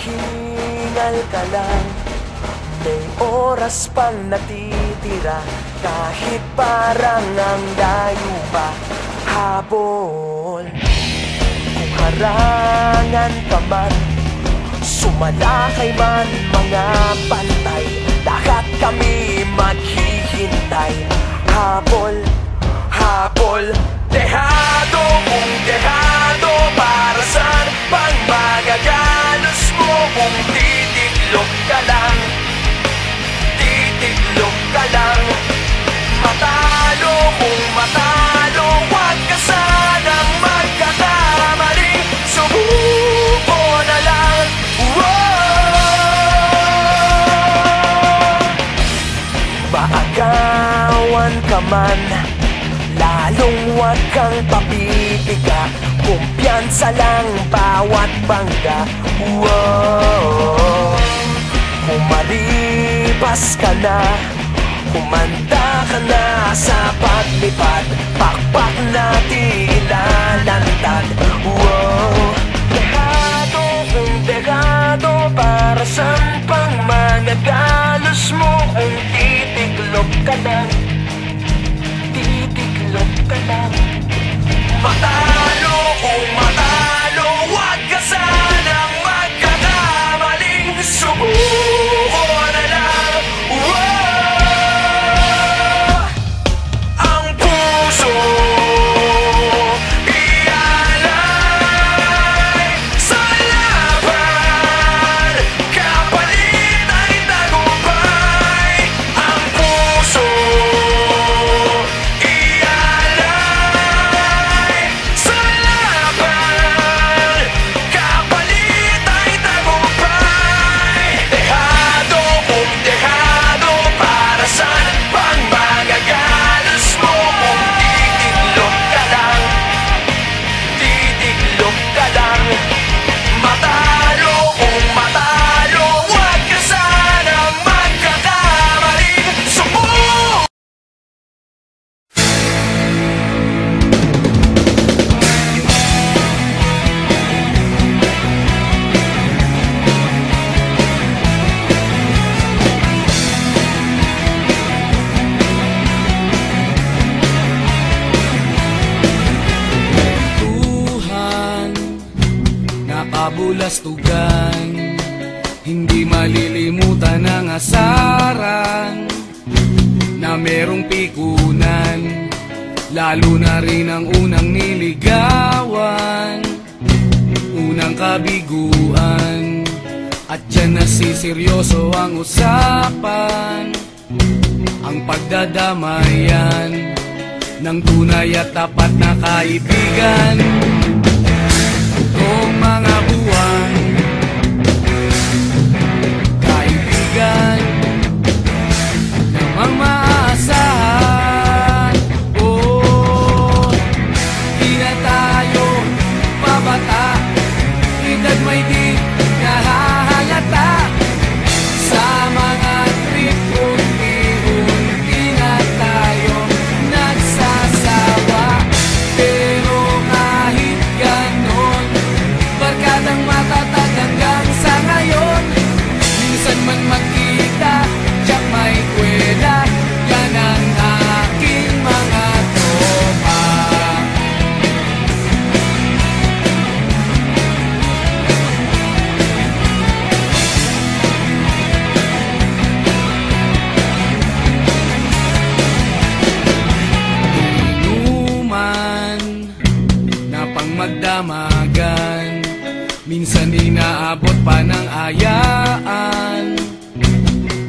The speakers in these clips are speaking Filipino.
Magpahingal ka lang, may oras pang natitira. Kahit parang ang layo pa, habol. Kung harangan ka man, sumalakay man mga bantay, lahat kami maghihintay. Habol, habol, dehado kung dehado. Para saan pang magagalos mo kung titiklop ka lang? Titiklop ka lang. Matalo kung matalo, huwag ka sanang magkakamali. Subuko na lang. Maagawan ka man, lalong huwag kang papipiga. Kumpiyansa lang bawat bangga. Kung maribas ka na, kumanda ka na sa paglipad, pakpak natin ilalantad. Dehado kung dehado, para saan pang mga galos mo kung titiklop ka lang? Titiklop ka lang. Matalo kung matalo, huwag ka sanang magkakamaling. Subuko na lang. Ang puso ialay sa laban, kapalit ay tagumpay. Ang puso ialay sa laban, kapalit ay tagumpay. Dehado kung dehado, para saan pang magagalos mo kung titiklop ka lang? Titiklop ka lang. Matalo kung matalo, huwag ka sanang magkakamaling. Subukan. Tuhan, nakabulastugan, hindi malilimutan ang asaran na merong pikunan, lalo na rin ang unang niligawan, unang kabiguan. At dyan nasiseryoso ang usapan, ang pagdadamayan ng tunay at tapat na kaibigan. Kung mga buwan, kaibigan namang maaasahan. Oh, di na tayo babata, edad may di nahahalata. Sa mga trip, unti-unti na tayo nagsasawa. Pero kahit ganon, barkadang matatag hanggang sa ngayon. Minsan man magkita, tiyak may kwela, yan ang aking mga tropa. Inuman na pang magdamagan, minsan inaabot pa ng ayaan,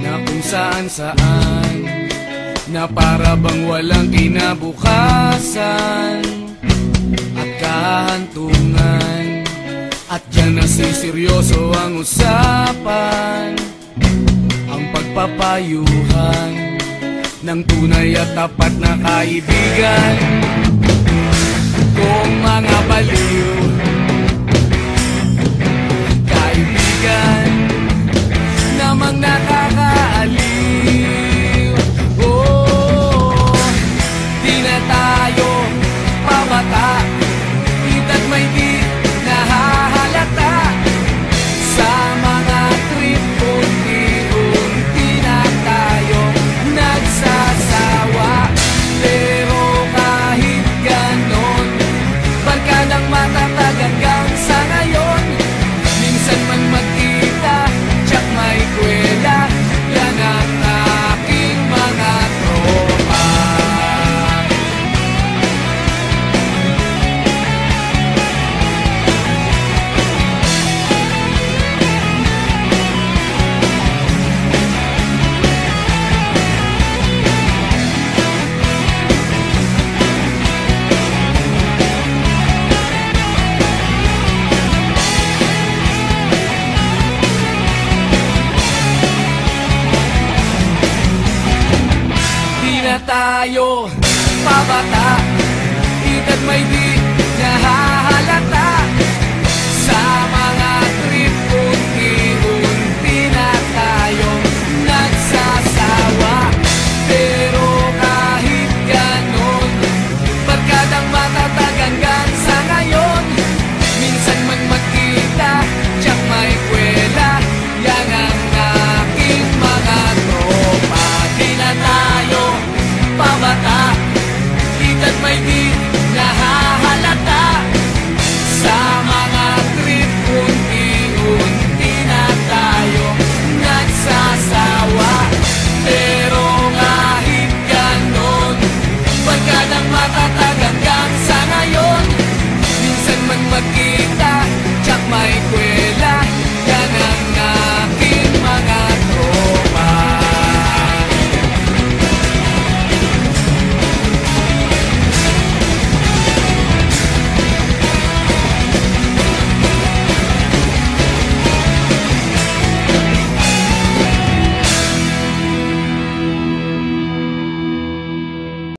na kung saan-saan, na para bang walang kinabukasan at kahantungan. At dyan nasiseryoso ang usapan, ang pagpapayuhan ng tunay at tapat na kaibigan. Kung mga baliw, kaibigan namang nakakaaliw. Oh, di na tayo pabata, edad may di nahahalata. Sama tayo pabata, edad may di